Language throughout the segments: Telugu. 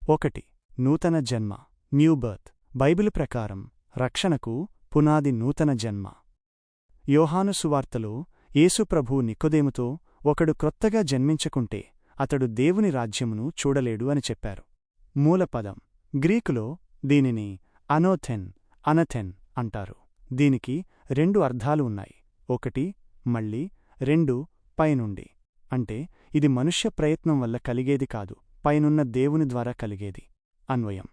1. నూతన జన్మ, న్యూ బర్త్. బైబిలు ప్రకారం రక్షణకు పునాది నూతన జన్మ. యోహాను సువార్తలో యేసు ప్రభువు నికోదేముతో, ఒకడు క్రొత్తగా జన్మించకుంటే అతడు దేవుని రాజ్యమును చూడలేడు అని చెప్పారు. మూలపదం గ్రీకులో దీనిని అనథెన్ అంటారు. దీనికి 2 అర్థాలు ఉన్నాయి. 1 మళ్ళీ, 2 పైనుండి. అంటే ఇది మనుష్య ప్రయత్నం వల్ల కలిగేది కాదు, పైనున్న దేవుని ద్వారా కలిగేది. అన్వయం: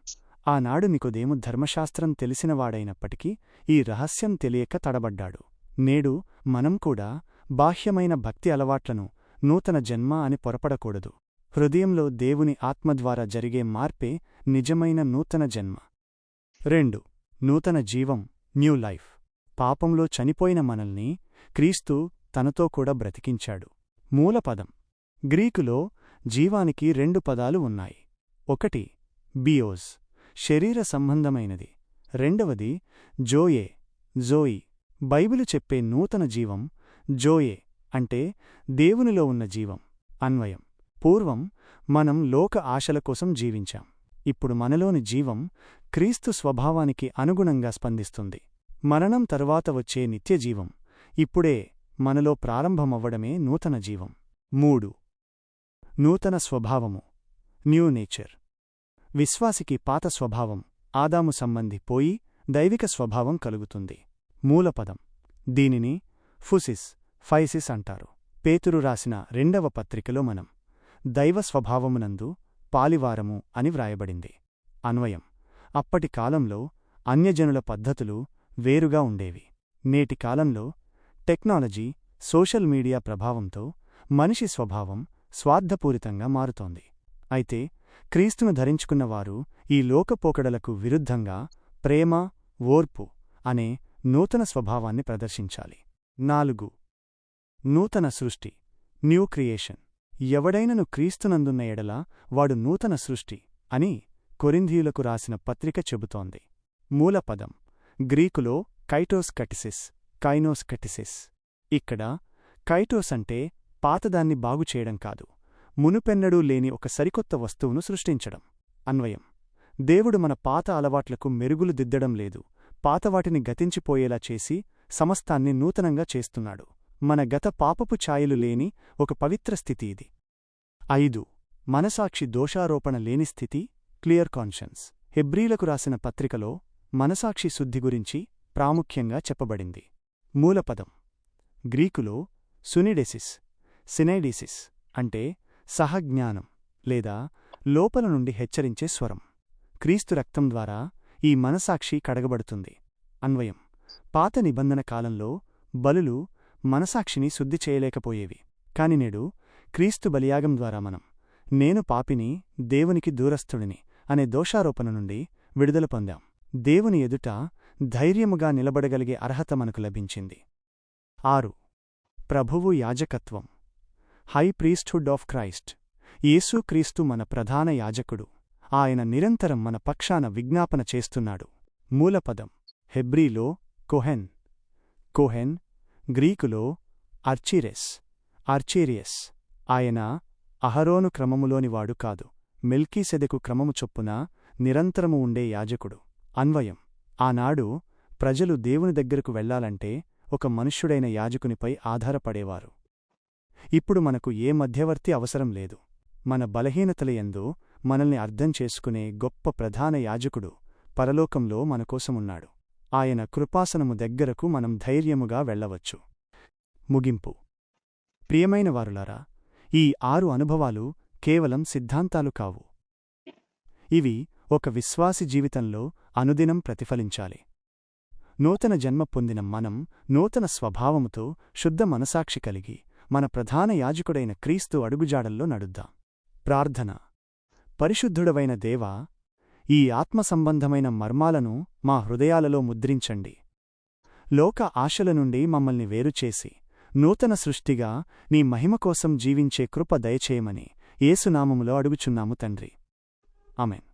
ఆనాడు నికోదేము ధర్మశాస్త్రం తెలిసినవాడైనప్పటికీ ఈ రహస్యం తెలియక తడబడ్డాడు. నేడు మనం కూడా బాహ్యమైన భక్తి అలవాట్లను నూతన జన్మ అని పొరపడకూడదు. హృదయంలో దేవుని ఆత్మద్వారా జరిగే మార్పే నిజమైన నూతన జన్మ. 2. నూతన జీవం, న్యూ లైఫ్. పాపంలో చనిపోయిన మనల్ని క్రీస్తు తనతో కూడా బ్రతికించాడు. మూలపదం గ్రీకులో జీవానికి 2 పదాలు ఉన్నాయి. 1 బియోస్, శరీర సంబంధమైనది. 2వది జోయి. బైబిలు చెప్పే నూతన జీవం జోయే అంటే దేవునిలో ఉన్న జీవం. అన్వయం: పూర్వం మనం లోక ఆశల కోసం జీవించాం. ఇప్పుడు మనలోని జీవం క్రీస్తు స్వభావానికి అనుగుణంగా స్పందిస్తుంది. మరణం తరువాత వచ్చే నిత్యజీవం ఇప్పుడే మనలో ప్రారంభమవ్వడమే నూతన జీవం. 3. నూతన స్వభావము, న్యూ నేచర్. విశ్వాసికి పాత స్వభావం ఆదాము సంబంధి పోయి దైవిక స్వభావం కలుగుతుంది. మూలపదం దీనిని ఫైసిస్ అంటారు. పేతురు రాసిన 2వ పత్రికలో మనం దైవ స్వభావమునందు పాలివారము అని వ్రాయబడింది. అన్వయం: అప్పటి కాలంలో అన్యజనుల పద్ధతులు వేరుగా ఉండేవి. నేటి కాలంలో టెక్నాలజీ, సోషల్ మీడియా ప్రభావంతో మనిషి స్వభావం స్వార్థపూరితంగా మారుతోంది. అయితే క్రీస్తును ధరించుకున్నవారు ఈ లోకపోకడలకు విరుద్ధంగా ప్రేమ, ఓర్పు అనే నూతన స్వభావాన్ని ప్రదర్శించాలి. 4. నూతన సృష్టి, న్యూ క్రియేషన్. ఎవడైనను క్రీస్తునందున్న ఎడల వాడు నూతన సృష్టి అని కొరింథీయులకు రాసిన పత్రిక చెబుతోంది. మూలపదం గ్రీకులో కైనోస్ కటిసిస్. ఇక్కడ కైటోస్ అంటే పాతదాన్ని బాగుచేయడం కాదు, మునుపెన్నడూ లేని ఒక సరికొత్త వస్తువును సృష్టించడం. అన్వయం: దేవుడు మన పాత అలవాట్లకు మెరుగులు దిద్దడం లేదు, పాతవాటిని గతించిపోయేలా చేసి సమస్తాన్ని నూతనంగా చేస్తున్నాడు. మన గత పాపపు ఛాయలు లేని ఒక పవిత్ర స్థితి ఇది. 5. మనసాక్షి దోషారోపణ లేని స్థితి, క్లియర్ కాన్షన్స్. హెబ్రీలకు రాసిన పత్రికలో మనసాక్షి శుద్ధి గురించి ప్రాముఖ్యంగా చెప్పబడింది. మూలపదం గ్రీకులో సినైడిసిస్ అంటే సహజ్ఞానం లేదా లోపల నుండి హెచ్చరించే స్వరం. క్రీస్తు రక్తం ద్వారా ఈ మనసాక్షి కడగబడుతుంది. అన్వయం: పాత నిబంధన కాలంలో బలులు మనసాక్షిని శుద్ధి చేయలేకపోయేవి. కాని నేడు క్రీస్తు బలియాగం ద్వారా మనం నేను పాపిని, దేవునికి దూరస్థుడిని అనే దోషారోపణ నుండి విడుదల పొందాం. దేవుని ఎదుట ధైర్యముగా నిలబడగలిగే అర్హత మనకు లభించింది. 6. ప్రభువు యాజకత్వం, హై ప్రీస్ట్హుడ్ ఆఫ్ క్రైస్ట్. యేసు క్రీస్తు మన ప్రధాన యాజకుడు. ఆయన నిరంతరం మన పక్షాన విజ్ఞాపన చేస్తున్నాడు. మూలపదం హెబ్రీలో కోహెన్, గ్రీకులో ఆర్చీరియస్. ఆయన అహరోను క్రమములోనివాడు కాదు, మెల్కీసెదెకు క్రమము చొప్పున నిరంతరము ఉండే యాజకుడు. అన్వయం: ఆనాడు ప్రజలు దేవుని దగ్గరకు వెళ్లాలంటే ఒక మనుష్యుడైన యాజకునిపై ఆధారపడేవారు. ఇప్పుడు మనకు ఏ మధ్యవర్తి అవసరం లేదు. మన బలహీనతలయందు మనల్ని అర్థం చేసుకునే గొప్ప ప్రధాన యాజకుడు పరలోకంలో మనకోసమున్నాడు. ఆయన కృపాసనము దగ్గరకు మనం ధైర్యముగా వెళ్లవచ్చు. ముగింపు: ప్రియమైన వారులారా, ఈ 6 అనుభవాలు కేవలం సిద్ధాంతాలు కావు. ఇవి ఒక విశ్వాసి జీవితంలో అనుదినం ప్రతిఫలించాలి. నూతన జన్మ పొందిన మనం నూతన స్వభావముతో శుద్ధ మనసాక్షి కలిగి మన ప్రధాన యాజకుడైన క్రీస్తు అడుగుజాడల్లో నడుద్దాం. ప్రార్థన: పరిశుద్ధుడవైన దేవా, ఈ ఆత్మసంబంధమైన మర్మాలను మా హృదయాలలో ముద్రించండి. లోక ఆశల నుండి మమ్మల్ని వేరుచేసి నూతన సృష్టిగా నీ మహిమ కోసం జీవించే కృప దయచేయమని యేసునామములో అడుగుచున్నాము తండ్రి. ఆమేన్.